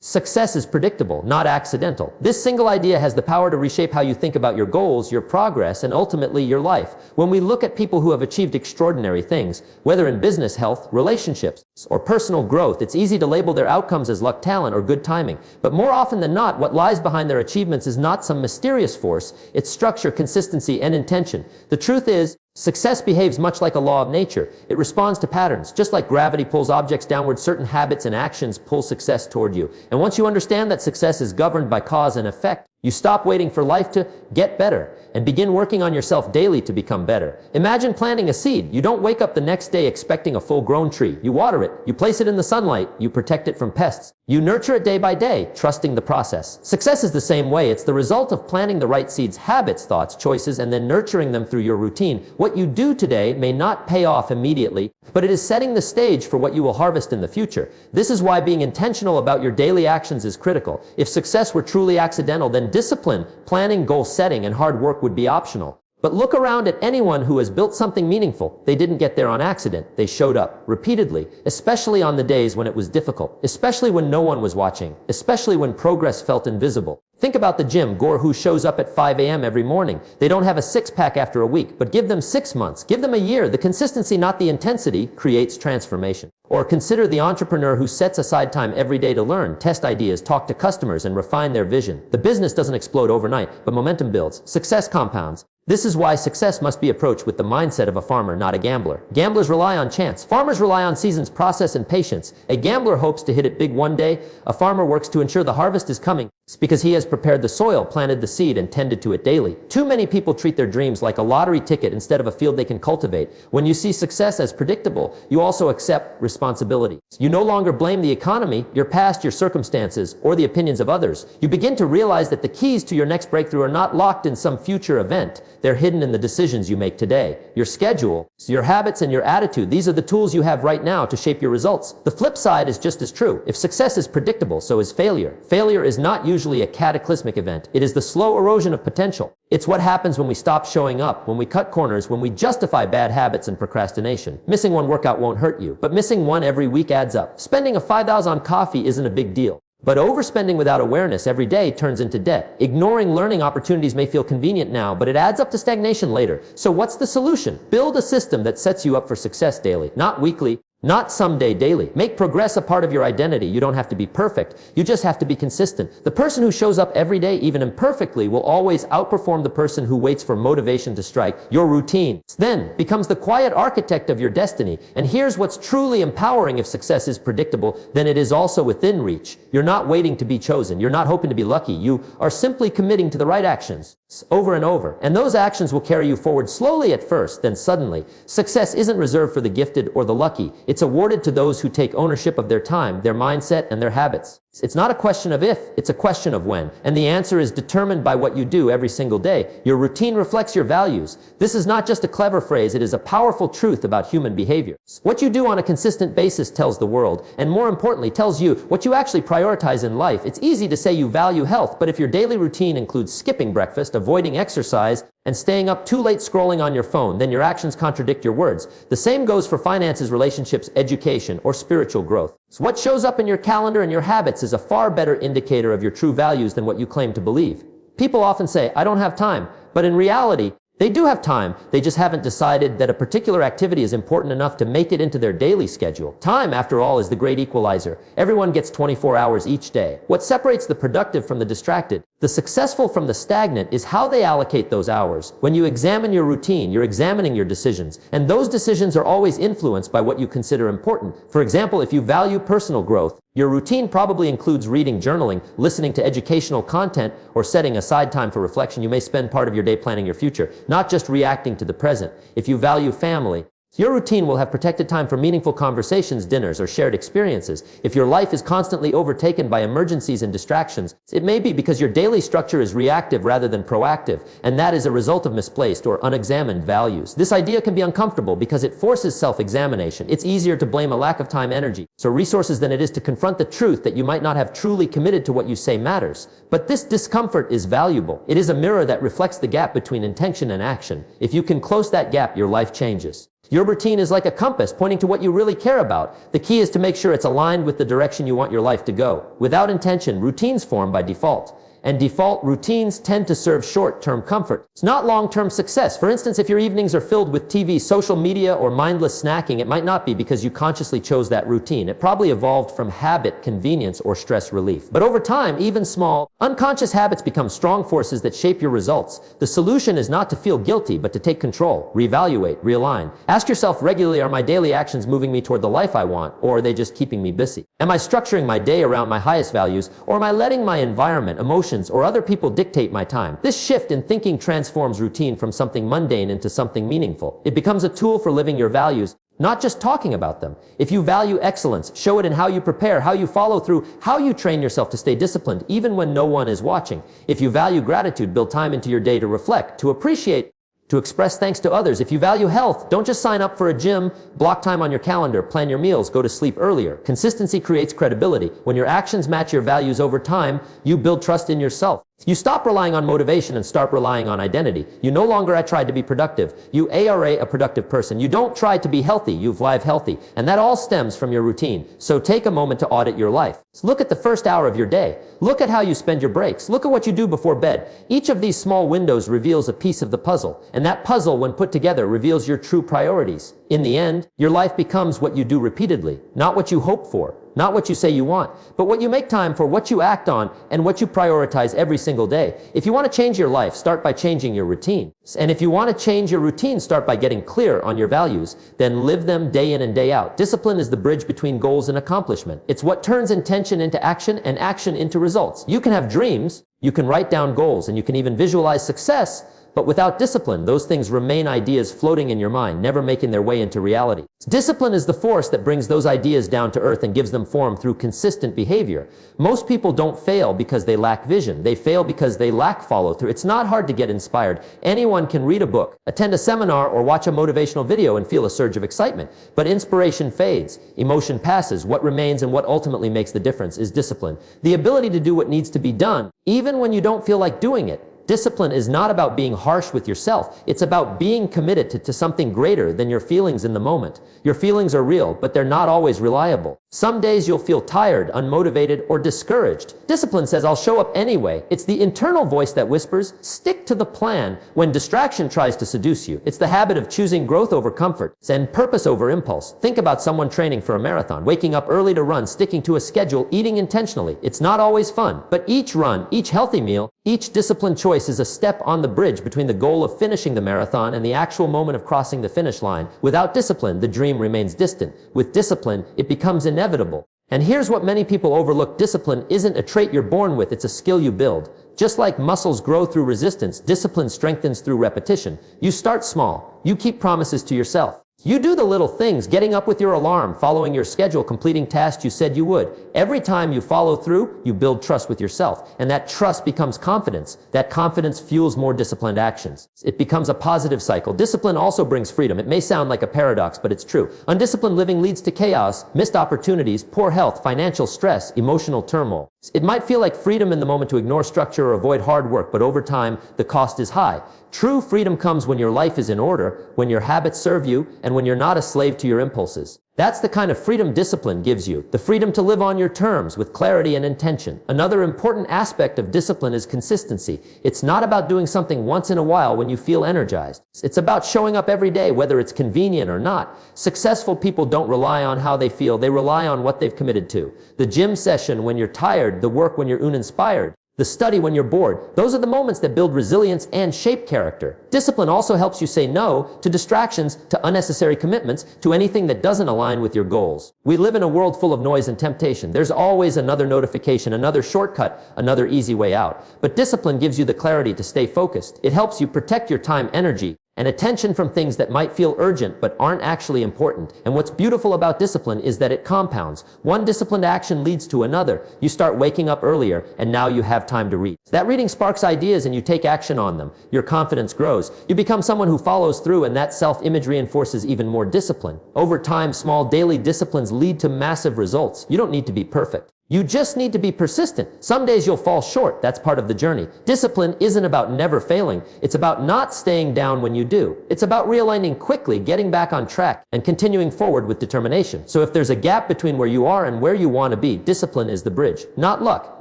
Success is predictable, not accidental. This single idea has the power to reshape how you think about your goals, your progress, and ultimately your life. When we look at people who have achieved extraordinary things, whether in business, health, relationships, or personal growth, it's easy to label their outcomes as luck, talent, or good timing. But more often than not, what lies behind their achievements is not some mysterious force. It's structure, consistency, and intention. The truth is, success behaves much like a law of nature. It responds to patterns. Just like gravity pulls objects downward, certain habits and actions pull success toward you. And once you understand that success is governed by cause and effect, you stop waiting for life to get better and begin working on yourself daily to become better. Imagine planting a seed. You don't wake up the next day expecting a full-grown tree. You water it, you place it in the sunlight, you protect it from pests. You nurture it day by day, trusting the process. Success is the same way. It's the result of planting the right seeds, habits, thoughts, choices, and then nurturing them through your routine. What you do today may not pay off immediately, but it is setting the stage for what you will harvest in the future. This is why being intentional about your daily actions is critical. If success were truly accidental, then discipline, planning, goal setting, and hard work would be optional. But look around at anyone who has built something meaningful. They didn't get there on accident. They showed up repeatedly, especially on the days when it was difficult, especially when no one was watching, especially when progress felt invisible. Think about the gym goer who shows up at 5 a.m. every morning. They don't have a six-pack after a week, but give them 6 months, give them a year. The consistency, not the intensity, creates transformation. Or consider the entrepreneur who sets aside time every day to learn, test ideas, talk to customers, and refine their vision. The business doesn't explode overnight, but momentum builds. Success compounds. This is why success must be approached with the mindset of a farmer, not a gambler. Gamblers rely on chance. Farmers rely on seasons, process, and patience. A gambler hopes to hit it big one day. A farmer works to ensure the harvest is coming because he has prepared the soil, planted the seed, and tended to it daily. Too many people treat their dreams like a lottery ticket instead of a field they can cultivate. When you see success as predictable, you also accept responsibility. You no longer blame the economy, your past, your circumstances, or the opinions of others. You begin to realize that the keys to your next breakthrough are not locked in some future event. They're hidden in the decisions you make today. Your schedule, your habits, and your attitude. These are the tools you have right now to shape your results. The flip side is just as true. If success is predictable, so is failure. Failure is not usually a cataclysmic event. It is the slow erosion of potential. It's what happens when we stop showing up, when we cut corners, when we justify bad habits and procrastination. Missing one workout won't hurt you, but missing one every week adds up. Spending a $5 on coffee isn't a big deal. But overspending without awareness every day turns into debt. Ignoring learning opportunities may feel convenient now, but it adds up to stagnation later. So what's the solution? Build a system that sets you up for success daily, not weekly, not someday, daily. Make progress a part of your identity. You don't have to be perfect. You just have to be consistent. The person who shows up every day, even imperfectly, will always outperform the person who waits for motivation to strike. Your routine then becomes the quiet architect of your destiny. And here's what's truly empowering: if success is predictable, then it is also within reach. You're not waiting to be chosen. You're not hoping to be lucky. You are simply committing to the right actions over and over. And those actions will carry you forward slowly at first, then suddenly. Success isn't reserved for the gifted or the lucky. It's awarded to those who take ownership of their time, their mindset, and their habits. It's not a question of if, it's a question of when. And the answer is determined by what you do every single day. Your routine reflects your values. This is not just a clever phrase, it is a powerful truth about human behavior. What you do on a consistent basis tells the world, and more importantly, tells you what you actually prioritize in life. It's easy to say you value health, but if your daily routine includes skipping breakfast, avoiding exercise, and staying up too late scrolling on your phone, then your actions contradict your words. The same goes for finances, relationships, education, or spiritual growth. So what shows up in your calendar and your habits is a far better indicator of your true values than what you claim to believe. People often say, "I don't have time," but in reality, they do have time. They just haven't decided that a particular activity is important enough to make it into their daily schedule. Time, after all, is the great equalizer. Everyone gets 24 hours each day. What separates the productive from the distracted, the successful from the stagnant, is how they allocate those hours. When you examine your routine, you're examining your decisions. And those decisions are always influenced by what you consider important. For example, if you value personal growth, your routine probably includes reading, journaling, listening to educational content, or setting aside time for reflection. You may spend part of your day planning your future, not just reacting to the present. If you value family, your routine will have protected time for meaningful conversations, dinners, or shared experiences. If your life is constantly overtaken by emergencies and distractions, it may be because your daily structure is reactive rather than proactive, and that is a result of misplaced or unexamined values. This idea can be uncomfortable because it forces self-examination. It's easier to blame a lack of time, energy, or resources than it is to confront the truth that you might not have truly committed to what you say matters. But this discomfort is valuable. It is a mirror that reflects the gap between intention and action. If you can close that gap, your life changes. Your routine is like a compass pointing to what you really care about. The key is to make sure it's aligned with the direction you want your life to go. Without intention, routines form by default. And default routines tend to serve short-term comfort. It's not long-term success. For instance, if your evenings are filled with TV, social media, or mindless snacking, it might not be because you consciously chose that routine. It probably evolved from habit, convenience, or stress relief. But over time, even small, unconscious habits become strong forces that shape your results. The solution is not to feel guilty, but to take control, reevaluate, realign. Ask yourself regularly, are my daily actions moving me toward the life I want, or are they just keeping me busy? Am I structuring my day around my highest values, or am I letting my environment, emotions, or other people dictate my time? This shift in thinking transforms routine from something mundane into something meaningful. It becomes a tool for living your values, not just talking about them. If you value excellence, show it in how you prepare, how you follow through, how you train yourself to stay disciplined, even when no one is watching. If you value gratitude, build time into your day to reflect, to appreciate, to express thanks to others. If you value health, don't just sign up for a gym, block time on your calendar, plan your meals, go to sleep earlier. Consistency creates credibility. When your actions match your values over time, you build trust in yourself. You stop relying on motivation and start relying on identity. You no longer try to be productive. You are a productive person. You don't try to be healthy. You live healthy. And that all stems from your routine. So take a moment to audit your life. Look at the first hour of your day. Look at how you spend your breaks. Look at what you do before bed. Each of these small windows reveals a piece of the puzzle. And that puzzle, when put together, reveals your true priorities. In the end, your life becomes what you do repeatedly, not what you hope for, not what you say you want, but what you make time for, what you act on, and what you prioritize every single day. If you want to change your life, start by changing your routine. And if you want to change your routine, start by getting clear on your values, then live them day in and day out. Discipline is the bridge between goals and accomplishment. It's what turns intention into action and action into results. You can have dreams, you can write down goals, and you can even visualize success, but without discipline, those things remain ideas floating in your mind, never making their way into reality. Discipline is the force that brings those ideas down to earth and gives them form through consistent behavior. Most people don't fail because they lack vision. They fail because they lack follow-through. It's not hard to get inspired. Anyone can read a book, attend a seminar, or watch a motivational video and feel a surge of excitement. But inspiration fades. Emotion passes. What remains and what ultimately makes the difference is discipline. The ability to do what needs to be done, even when you don't feel like doing it. Discipline is not about being harsh with yourself. It's about being committed to something greater than your feelings in the moment. Your feelings are real, but they're not always reliable. Some days you'll feel tired, unmotivated, or discouraged. Discipline says, I'll show up anyway. It's the internal voice that whispers, stick to the plan, when distraction tries to seduce you. It's the habit of choosing growth over comfort and purpose over impulse. Think about someone training for a marathon, waking up early to run, sticking to a schedule, eating intentionally. It's not always fun, but each run, each healthy meal, each disciplined choice is a step on the bridge between the goal of finishing the marathon and the actual moment of crossing the finish line. Without discipline, the dream remains distant. With discipline, it becomes inevitable. And here's what many people overlook. Discipline isn't a trait you're born with, it's a skill you build. Just like muscles grow through resistance, discipline strengthens through repetition. You start small. You keep promises to yourself. You do the little things, getting up with your alarm, following your schedule, completing tasks you said you would. Every time you follow through, you build trust with yourself. And that trust becomes confidence. That confidence fuels more disciplined actions. It becomes a positive cycle. Discipline also brings freedom. It may sound like a paradox, but it's true. Undisciplined living leads to chaos, missed opportunities, poor health, financial stress, emotional turmoil. It might feel like freedom in the moment to ignore structure or avoid hard work, but over time, the cost is high. True freedom comes when your life is in order, when your habits serve you, and when you're not a slave to your impulses. That's the kind of freedom discipline gives you, the freedom to live on your terms with clarity and intention. Another important aspect of discipline is consistency. It's not about doing something once in a while when you feel energized. It's about showing up every day, whether it's convenient or not. Successful people don't rely on how they feel, they rely on what they've committed to. The gym session when you're tired, the work when you're uninspired. The study when you're bored. Those are the moments that build resilience and shape character. Discipline also helps you say no to distractions, to unnecessary commitments, to anything that doesn't align with your goals. We live in a world full of noise and temptation. There's always another notification, another shortcut, another easy way out. But discipline gives you the clarity to stay focused. It helps you protect your time, energy, and attention from things that might feel urgent but aren't actually important. And what's beautiful about discipline is that it compounds. One disciplined action leads to another. You start waking up earlier, and now you have time to read. That reading sparks ideas and you take action on them. Your confidence grows. You become someone who follows through, and that self-image reinforces even more discipline. Over time, small daily disciplines lead to massive results. You don't need to be perfect. You just need to be persistent. Some days you'll fall short. That's part of the journey. Discipline isn't about never failing. It's about not staying down when you do. It's about realigning quickly, getting back on track, and continuing forward with determination. So if there's a gap between where you are and where you want to be, discipline is the bridge. Not luck,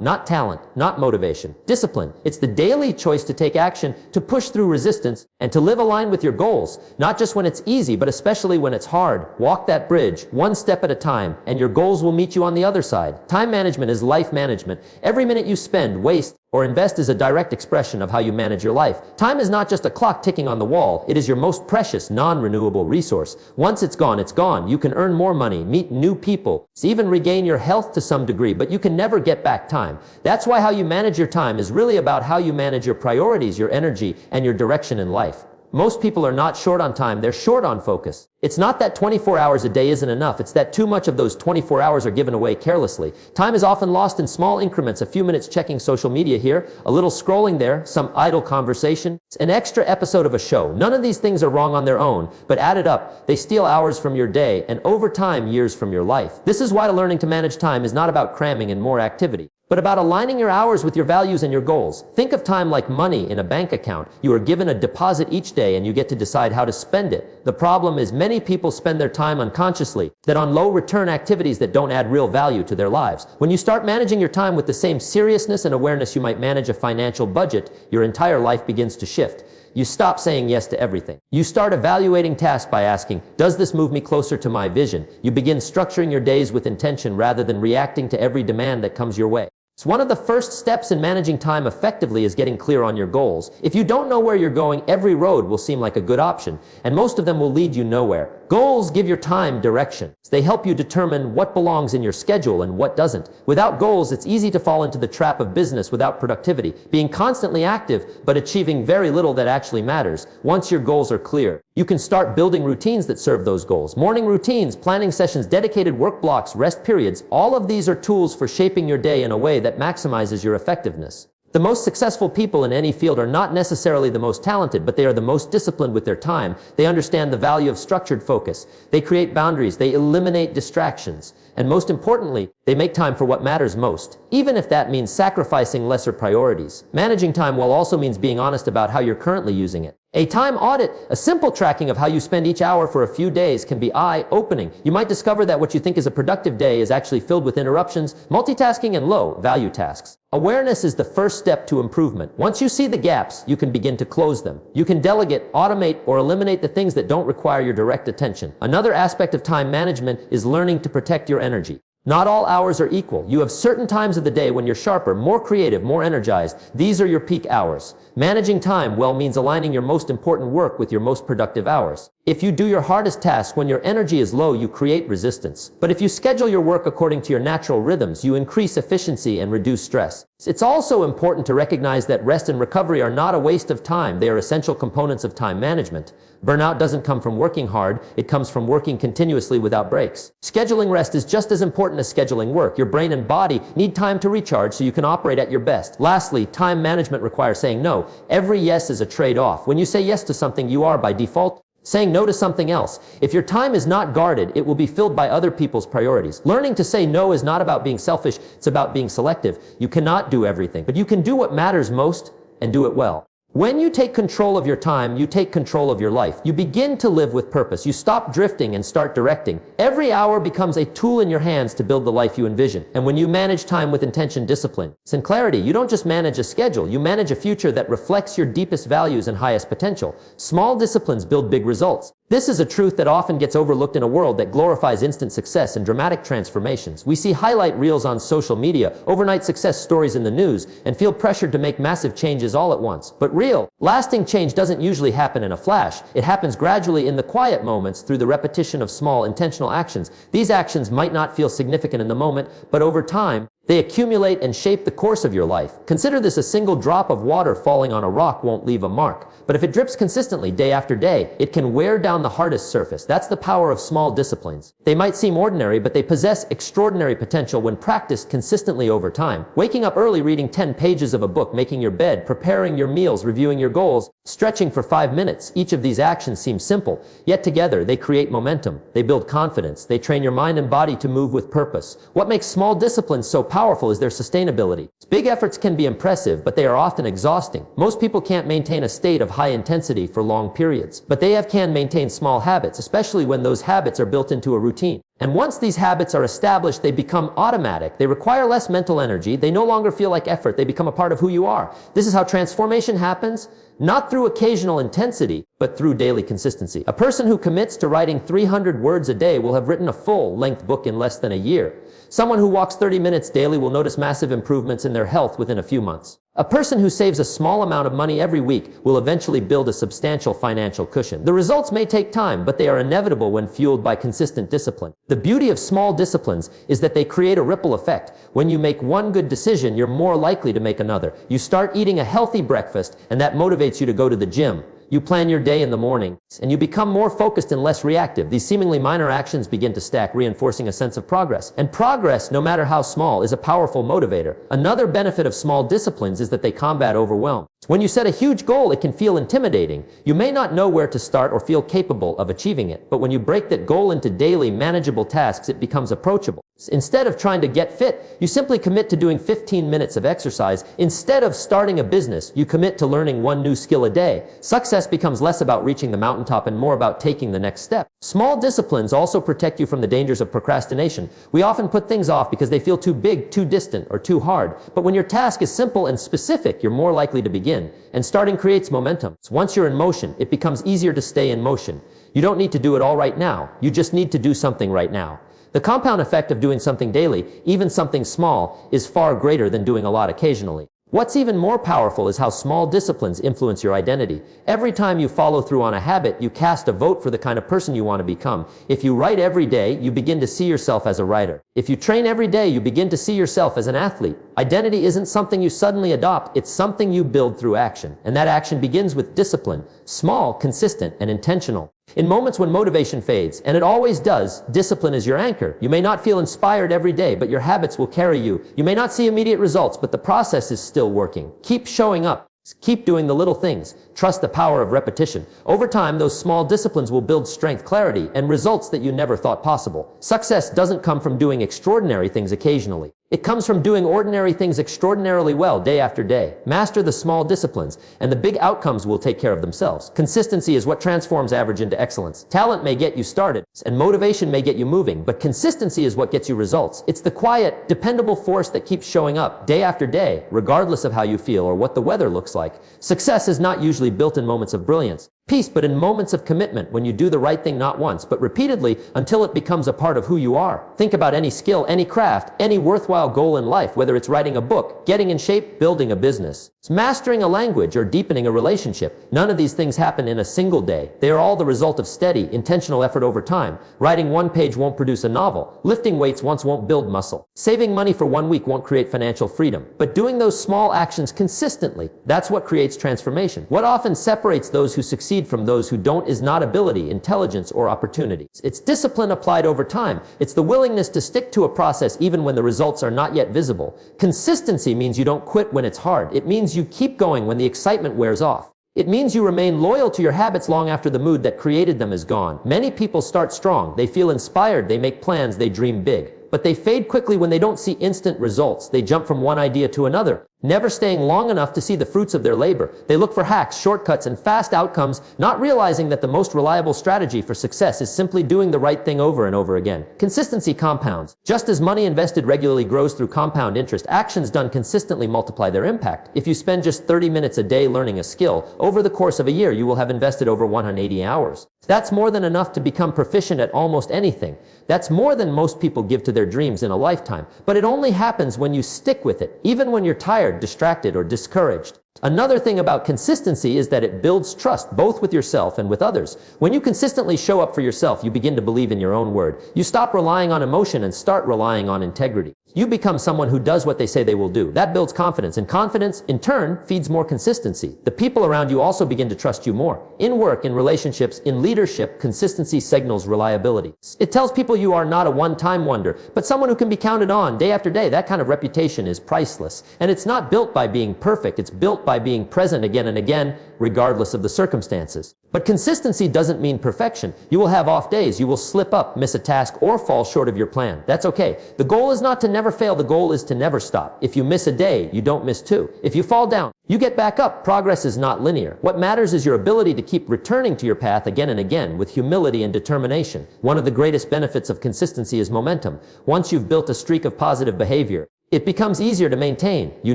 not talent, not motivation. Discipline. It's the daily choice to take action, to push through resistance, and to live aligned with your goals. Not just when it's easy, but especially when it's hard. Walk that bridge, one step at a time, and your goals will meet you on the other side. Time management is life management. Every minute you spend, waste, or invest is a direct expression of how you manage your life. Time is not just a clock ticking on the wall. It is your most precious, non-renewable resource. Once it's gone, it's gone. You can earn more money, meet new people, even regain your health to some degree, but you can never get back time. That's why how you manage your time is really about how you manage your priorities, your energy, and your direction in life. Most people are not short on time, they're short on focus. It's not that 24 hours a day isn't enough, it's that too much of those 24 hours are given away carelessly. Time is often lost in small increments, a few minutes checking social media here, a little scrolling there, some idle conversation, an extra episode of a show. None of these things are wrong on their own, but added up, they steal hours from your day and over time, years from your life. This is why learning to manage time is not about cramming in more activity, but about aligning your hours with your values and your goals. Think of time like money in a bank account. You are given a deposit each day and you get to decide how to spend it. The problem is many people spend their time unconsciously, that on low return activities that don't add real value to their lives. When you start managing your time with the same seriousness and awareness you might manage a financial budget, your entire life begins to shift. You stop saying yes to everything. You start evaluating tasks by asking, does this move me closer to my vision? You begin structuring your days with intention rather than reacting to every demand that comes your way. So one of the first steps in managing time effectively is getting clear on your goals. If you don't know where you're going, every road will seem like a good option, and most of them will lead you nowhere. Goals give your time direction. They help you determine what belongs in your schedule and what doesn't. Without goals, it's easy to fall into the trap of business without productivity, being constantly active but achieving very little that actually matters. Once your goals are clear, you can start building routines that serve those goals. Morning routines, planning sessions, dedicated work blocks, rest periods, all of these are tools for shaping your day in a way that maximizes your effectiveness. The most successful people in any field are not necessarily the most talented, but they are the most disciplined with their time. They understand the value of structured focus. They create boundaries. They eliminate distractions. And most importantly, they make time for what matters most, even if that means sacrificing lesser priorities. Managing time well also means being honest about how you're currently using it. A time audit, a simple tracking of how you spend each hour for a few days, can be eye-opening. You might discover that what you think is a productive day is actually filled with interruptions, multitasking, and low-value tasks. Awareness is the first step to improvement. Once you see the gaps, you can begin to close them. You can delegate, automate, or eliminate the things that don't require your direct attention. Another aspect of time management is learning to protect your energy. Not all hours are equal. You have certain times of the day when you're sharper, more creative, more energized. These are your peak hours. Managing time well means aligning your most important work with your most productive hours. If you do your hardest tasks when your energy is low, you create resistance. But if you schedule your work according to your natural rhythms, you increase efficiency and reduce stress. It's also important to recognize that rest and recovery are not a waste of time. They are essential components of time management. Burnout doesn't come from working hard. It comes from working continuously without breaks. Scheduling rest is just as important as scheduling work. Your brain and body need time to recharge so you can operate at your best. Lastly, time management requires saying no. Every yes is a trade-off. When you say yes to something, you are, by default, saying no to something else. If your time is not guarded, it will be filled by other people's priorities. Learning to say no is not about being selfish, it's about being selective. You cannot do everything, but you can do what matters most and do it well. When you take control of your time, you take control of your life. You begin to live with purpose. You stop drifting and start directing. Every hour becomes a tool in your hands to build the life you envision. And when you manage time with intention, discipline, and clarity, you don't just manage a schedule, you manage a future that reflects your deepest values and highest potential. Small disciplines build big results. This is a truth that often gets overlooked in a world that glorifies instant success and dramatic transformations. We see highlight reels on social media, overnight success stories in the news, and feel pressured to make massive changes all at once. But real, lasting change doesn't usually happen in a flash. It happens gradually in the quiet moments through the repetition of small, intentional actions. These actions might not feel significant in the moment, but over time, they accumulate and shape the course of your life. Consider this: a single drop of water falling on a rock won't leave a mark. But if it drips consistently day after day, it can wear down the hardest surface. That's the power of small disciplines. They might seem ordinary, but they possess extraordinary potential when practiced consistently over time. Waking up early, reading 10 pages of a book, making your bed, preparing your meals, reviewing your goals, stretching for 5 minutes. Each of these actions seems simple, yet together they create momentum. They build confidence. They train your mind and body to move with purpose. What makes small disciplines so powerful powerful is their sustainability. Big efforts can be impressive, but they are often exhausting. Most people can't maintain a state of high intensity for long periods, but they can maintain small habits, especially when those habits are built into a routine. And once these habits are established, they become automatic. They require less mental energy. They no longer feel like effort. They become a part of who you are. This is how transformation happens, not through occasional intensity, but through daily consistency. A person who commits to writing 300 words a day will have written a full-length book in less than a year. Someone who walks 30 minutes daily will notice massive improvements in their health within a few months. A person who saves a small amount of money every week will eventually build a substantial financial cushion. The results may take time, but they are inevitable when fueled by consistent discipline. The beauty of small disciplines is that they create a ripple effect. When you make one good decision, you're more likely to make another. You start eating a healthy breakfast, and that motivates you to go to the gym. You plan your day in the morning, and you become more focused and less reactive. These seemingly minor actions begin to stack, reinforcing a sense of progress. And progress, no matter how small, is a powerful motivator. Another benefit of small disciplines is that they combat overwhelm. When you set a huge goal, it can feel intimidating. You may not know where to start or feel capable of achieving it. But when you break that goal into daily, manageable tasks, it becomes approachable. Instead of trying to get fit, you simply commit to doing 15 minutes of exercise. Instead of starting a business, you commit to learning one new skill a day. Success becomes less about reaching the mountaintop and more about taking the next step. Small disciplines also protect you from the dangers of procrastination. We often put things off because they feel too big, too distant, or too hard. But when your task is simple and specific, you're more likely to begin. And starting creates momentum. Once you're in motion, it becomes easier to stay in motion. You don't need to do it all right now. You just need to do something right now. The compound effect of doing something daily, even something small, is far greater than doing a lot occasionally. What's even more powerful is how small disciplines influence your identity. Every time you follow through on a habit, you cast a vote for the kind of person you want to become. If you write every day, you begin to see yourself as a writer. If you train every day, you begin to see yourself as an athlete. Identity isn't something you suddenly adopt, it's something you build through action. And that action begins with discipline, small, consistent, and intentional. In moments when motivation fades, and it always does, discipline is your anchor. You may not feel inspired every day, but your habits will carry you. You may not see immediate results, but the process is still working. Keep showing up. Keep doing the little things. Trust the power of repetition. Over time, those small disciplines will build strength, clarity, and results that you never thought possible. Success doesn't come from doing extraordinary things occasionally. It comes from doing ordinary things extraordinarily well day after day. Master the small disciplines, and the big outcomes will take care of themselves. Consistency is what transforms average into excellence. Talent may get you started, and motivation may get you moving, but consistency is what gets you results. It's the quiet, dependable force that keeps showing up day after day, regardless of how you feel or what the weather looks like. Success is not usually built in moments of brilliance, peace, but in moments of commitment, when you do the right thing not once, but repeatedly until it becomes a part of who you are. Think about any skill, any craft, any worthwhile goal in life, whether it's writing a book, getting in shape, building a business, mastering a language, or deepening a relationship. None of these things happen in a single day. They are all the result of steady, intentional effort over time. Writing one page won't produce a novel. Lifting weights once won't build muscle. Saving money for 1 week won't create financial freedom. But doing those small actions consistently, that's what creates transformation. What often separates those who succeed from those who don't is not ability, intelligence, or opportunity. It's discipline applied over time. It's the willingness to stick to a process even when the results are not yet visible. Consistency means you don't quit when it's hard. It means you keep going when the excitement wears off. It means you remain loyal to your habits long after the mood that created them is gone. Many people start strong. They feel inspired. They make plans. They dream big. But they fade quickly when they don't see instant results. They jump from one idea to another, never staying long enough to see the fruits of their labor. They look for hacks, shortcuts, and fast outcomes, not realizing that the most reliable strategy for success is simply doing the right thing over and over again. Consistency compounds. Just as money invested regularly grows through compound interest, actions done consistently multiply their impact. If you spend just 30 minutes a day learning a skill, over the course of a year, you will have invested over 180 hours. That's more than enough to become proficient at almost anything. That's more than most people give to their dreams in a lifetime. But it only happens when you stick with it, even when you're tired, distracted, or discouraged. Another thing about consistency is that it builds trust, both with yourself and with others. When you consistently show up for yourself, you begin to believe in your own word. You stop relying on emotion and start relying on integrity. You become someone who does what they say they will do. That builds confidence, and confidence, in turn, feeds more consistency. The people around you also begin to trust you more. In work, in relationships, in leadership, consistency signals reliability. It tells people you are not a one-time wonder, but someone who can be counted on day after day. That kind of reputation is priceless. And it's not built by being perfect. It's built by by being present again and again, regardless of the circumstances. But consistency doesn't mean perfection. You will have off days. You will slip up, miss a task, or fall short of your plan. That's okay. The goal is not to never fail. The goal is to never stop. If you miss a day, you don't miss two. If you fall down, you get back up. Progress is not linear. What matters is your ability to keep returning to your path again and again with humility and determination. One of the greatest benefits of consistency is momentum. Once you've built a streak of positive behavior, it becomes easier to maintain. You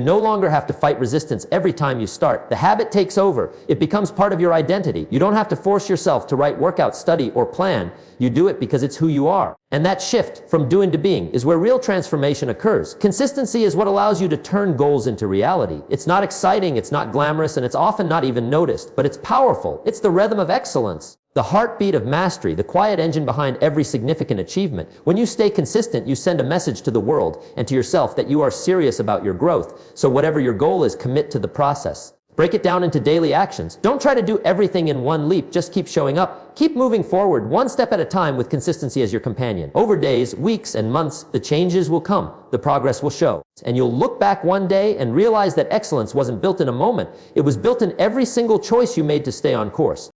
no longer have to fight resistance every time you start. The habit takes over. It becomes part of your identity. You don't have to force yourself to write, workout, study, or plan. You do it because it's who you are. And that shift from doing to being is where real transformation occurs. Consistency is what allows you to turn goals into reality. It's not exciting, it's not glamorous, and it's often not even noticed, but it's powerful. It's the rhythm of excellence. The heartbeat of mastery, the quiet engine behind every significant achievement. When you stay consistent, you send a message to the world and to yourself that you are serious about your growth. So whatever your goal is, commit to the process. Break it down into daily actions. Don't try to do everything in one leap. Just keep showing up. Keep moving forward one step at a time with consistency as your companion. Over days, weeks, and months, the changes will come. The progress will show. And you'll look back one day and realize that excellence wasn't built in a moment. It was built in every single choice you made to stay on course.